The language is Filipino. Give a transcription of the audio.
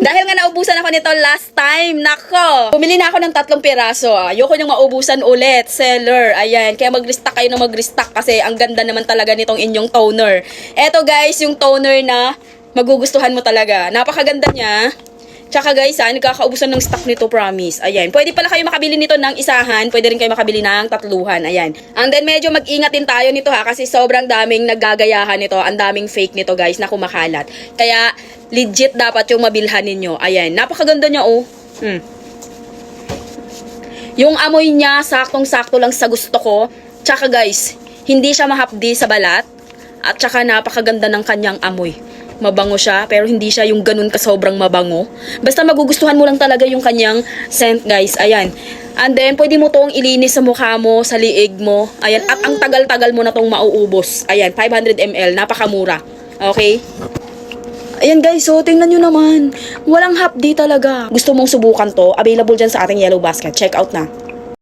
Dahil nga naubusan ako nito last time, nako. Bumili na ako ng 3 piraso. Ayoko niyang maubusan ulit, seller. Ayan, kaya mag-restock kayo na mag-restock kasi ang ganda naman talaga nitong inyong toner. Eto guys, yung toner na magugustuhan mo talaga. Napakaganda niya. Tsaka guys, nagkakaubusan ng stock nito, promise. Ayan, pwede pala kayo makabili nito ng isahan, pwede rin kayo makabili ng 3. Ayan. And then medyo mag-ingat din tayo nito ha, kasi sobrang daming naggagayahan nito, ang daming fake nito guys na kumakalat. Kaya legit dapat yung mabilhan ninyo. Ayan, napakaganda niya oh. Yung amoy niya, saktong-sakto lang sa gusto ko. Tsaka guys, hindi siya mahapdi sa balat. At tsaka napakaganda ng kanyang amoy. Mabango siya, pero hindi siya yung ganun ka sobrang mabango. Basta magugustuhan mo lang talaga yung kanyang scent, guys. Ayan. And then, pwede mo tong ilinis sa mukha mo, sa liig mo. Ayan. At ang tagal-tagal mo na tong mauubos. Ayan, 500 ml. Napakamura. Okay? Ayan guys, so tingnan nyo naman. Walang hapdi talaga. Gusto mong subukan to? Available dyan sa ating Yellow Basket. Check out na.